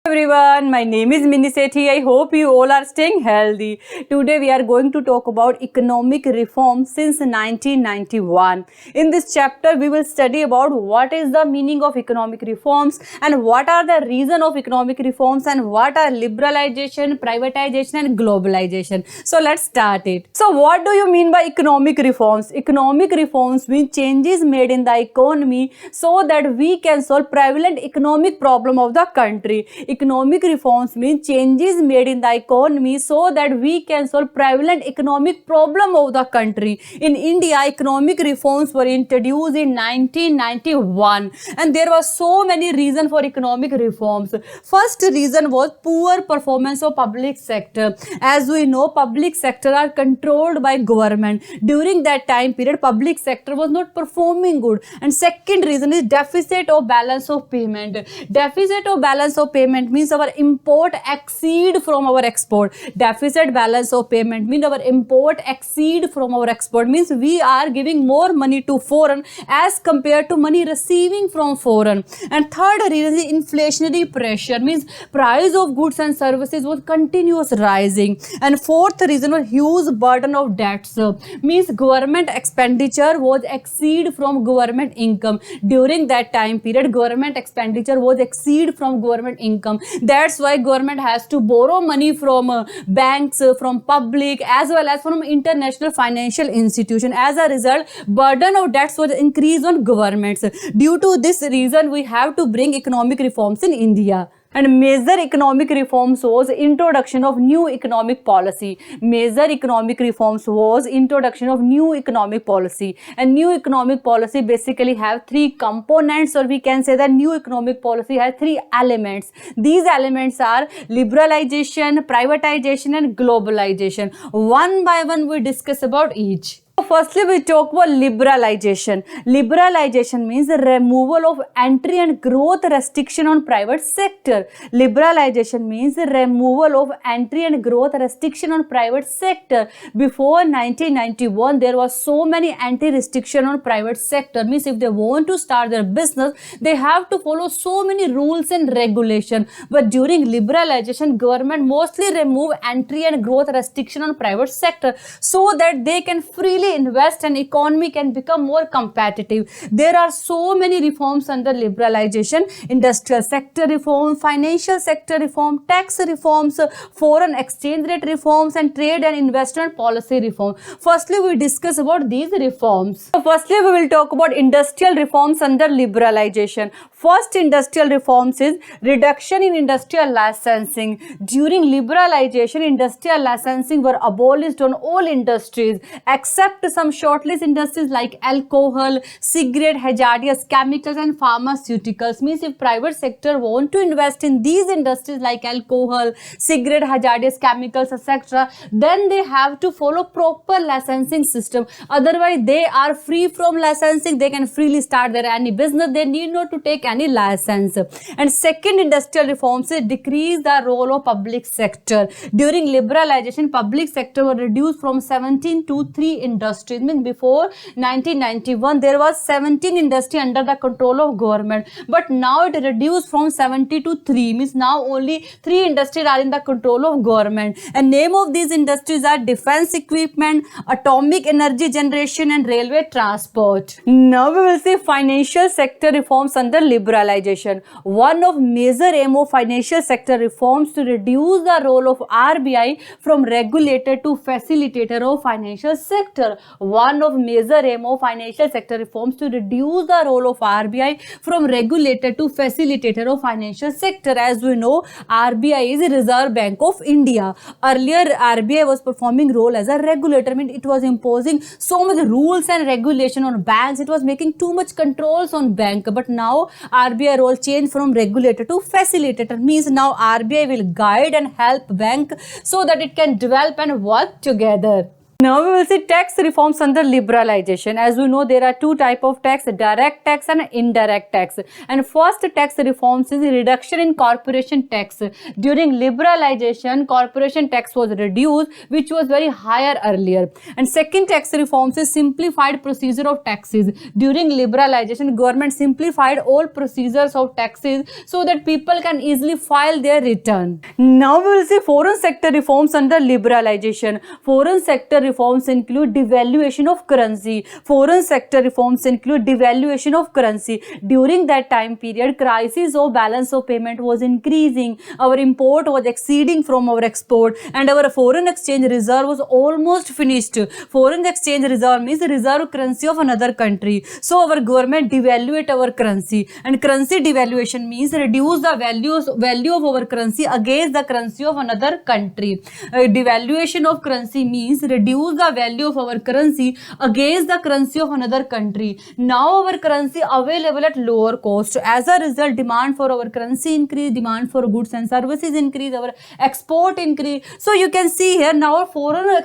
Everyone, my name is Mini Sethi. I hope you all are staying healthy. Today we are going to talk about economic reform since 1991. In this chapter we will study about what is the meaning of economic reforms and what are the reason of economic reforms and what are liberalization, privatization and globalization. So let's start it. So what do you mean by economic reforms? Economic reforms mean changes made in the economy so that we can solve prevalent economic problem of the country. Economic reforms mean changes made in the economy so that we can solve prevalent economic problem of the country. In India, economic reforms were introduced in 1991 and there were so many reasons for economic reforms. First reason was poor performance of public sector. As we know, public sector are controlled by government. During that time period, public sector was not performing good. And second reason is deficit of balance of payment. Deficit of balance of payment means our import exceed from our export. Deficit balance of payment means our import exceed from our export, means we are giving more money to foreign as compared to money receiving from foreign. And third reason is inflationary pressure, means price of goods and services was continuous rising. And fourth reason was huge burden of debts, means government expenditure was exceed from government income. During that time period, government expenditure was exceed from government income. That's why government has to borrow money from banks, from public as well as from international financial institution. As a result, burden of debts was increased on governments. Due to this reason, we have to bring economic reforms in India. And major economic reforms was introduction of new economic policy. Major economic reforms was introduction of new economic policy. And new economic policy basically have three components, or we can say that new economic policy has three elements. These elements are liberalization, privatization and globalization. One by one we discuss about each. Firstly, we talk about liberalization. Liberalization means the removal of entry and growth restriction on private sector. Liberalization means the removal of entry and growth restriction on private sector. Before 1991, there was so many anti-restriction on private sector. Means if they want to start their business, they have to follow so many rules and regulation. But during liberalization, government mostly remove entry and growth restriction on private sector so that they can freely invest and economy can become more competitive. There are so many reforms under liberalization: industrial sector reform, financial sector reform, tax reforms, foreign exchange rate reforms and trade and investment policy reform. Firstly, we discuss about these reforms. Firstly, we will talk about industrial reforms under liberalization. First industrial reforms is reduction in industrial licensing. During liberalization, industrial licensing were abolished on all industries except some shortlist industries like alcohol, cigarette, hazardous chemicals and pharmaceuticals. Means if private sector want to invest in these industries like alcohol, cigarette, hazardous chemicals, etc., then they have to follow proper licensing system. Otherwise, they are free from licensing. They can freely start their any business. They need not to take any license. And second industrial reforms is decrease the role of public sector. During liberalization, public sector was reduced from 17 to 3 industries. Means before 1991 there was 17 industry under the control of government, but now it reduced from 70 to 3, means now only 3 industries are in the control of government. And name of these industries are defense equipment, atomic energy generation and railway transport. Now we will see financial sector reforms under liberalization. One of major aim of financial sector reforms to reduce the role of RBI from regulator to facilitator of financial sector. One of major aim of financial sector reforms to reduce the role of RBI from regulator to facilitator of financial sector. As we know, RBI is the Reserve Bank of India. Earlier, RBI was performing role as a regulator, means it was imposing so much rules and regulation on banks. It was making too much controls on bank. But now RBI role changed from regulator to facilitator, means now RBI will guide and help bank so that it can develop and work together. Now we will see tax reforms under liberalization. As we know, there are two types of tax, direct tax and indirect tax. And first tax reforms is reduction in corporation tax. During liberalization, corporation tax was reduced, which was very higher earlier. And second tax reforms is simplified procedure of taxes. During liberalization, government simplified all procedures of taxes so that people can easily file their return. Now we will see foreign sector reforms under liberalization. Foreign sector reforms include devaluation of currency. Foreign sector reforms include devaluation of currency. During that time period, crisis of balance of payment was increasing. Our import was exceeding from our export, and our foreign exchange reserve was almost finished. Foreign exchange reserve means the reserve currency of another country. So our government devaluate our currency, and currency devaluation means reduce the value of our currency against the currency of another country. Devaluation of currency means reduce the value of our currency against the currency of another country. Now our currency available at lower cost. As a result, demand for our currency increase, demand for goods and services increase, our export increase. So you can see here now our foreign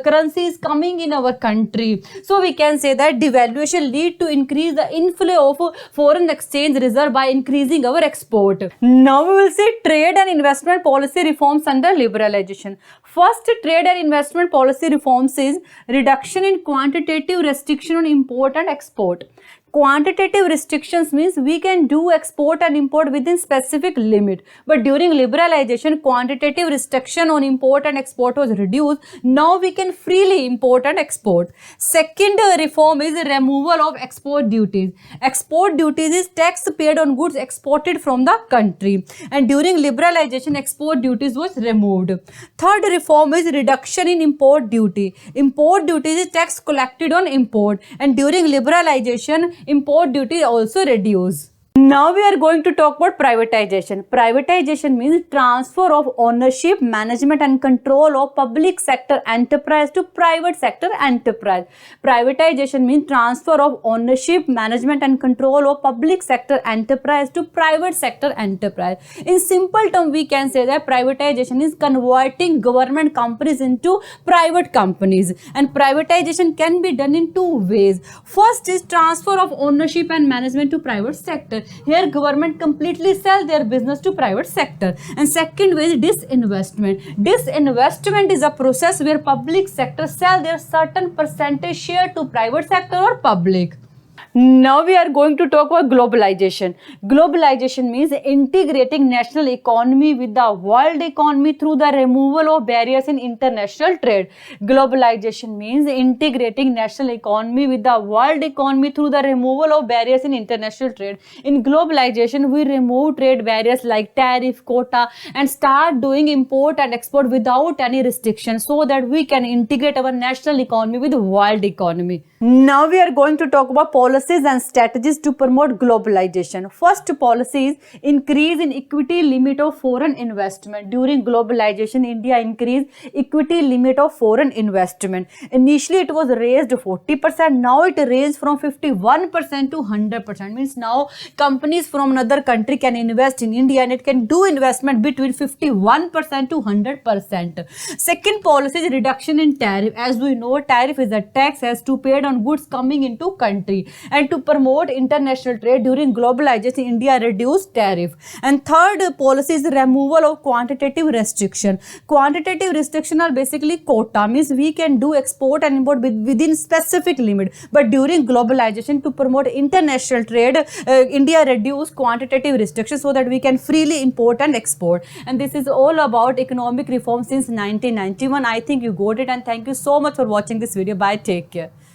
currency is coming in our country. So we can say that devaluation lead to increase the inflow of foreign exchange reserve by increasing our export. Now we will see trade and investment policy reforms under liberalization. First trade and investment policy reforms is reduction in quantitative restriction on import and export. Quantitative restrictions means we can do export and import within specific limit. But during liberalization, quantitative restriction on import and export was reduced. Now we can freely import and export. Second reform is removal of export duties. Export duties is tax paid on goods exported from the country. And during liberalization, export duties was removed. Third reform is reduction in import duty. Import duty is tax collected on import. And during liberalization, import duty also reduced. Now we are going to talk about privatization. Privatization means transfer of ownership, management and control of public sector enterprise to private sector enterprise. Privatization means transfer of ownership, management and control of public sector enterprise to private sector enterprise. In simple terms, we can say that privatization is converting government companies into private companies. And privatization can be done in two ways. First is transfer of ownership and management to private sector. Here government completely sell their business to private sector. And second way is disinvestment. Disinvestment is a process where public sector sell their certain percentage share to private sector or public. Now we are going to talk about globalization. Globalization means integrating national economy with the world economy through the removal of barriers in international trade. Globalization means integrating national economy with the world economy through the removal of barriers in international trade. In globalization, we remove trade barriers like tariff, quota and start doing import and export without any restriction so that we can integrate our national economy with the world economy. Now we are going to talk about policies and strategies to promote globalization. First policy is increase in equity limit of foreign investment. During globalization, India increased equity limit of foreign investment. Initially, it was raised to 40%. Now it raised from 51% to 100%. Means now companies from another country can invest in India and it can do investment between 51% to 100%. Second policy is reduction in tariff. As we know, tariff is a tax as to paid on goods coming into country. And to promote international trade during globalization, India reduced tariff. And third policy is removal of quantitative restriction. Quantitative restriction are basically quota, means we can do export and import within specific limit. But during globalization, to promote international trade, India reduced quantitative restrictions so that we can freely import and export. And this is all about economic reform since 1991. I think you got it, and thank you so much for watching this video. Bye, take care.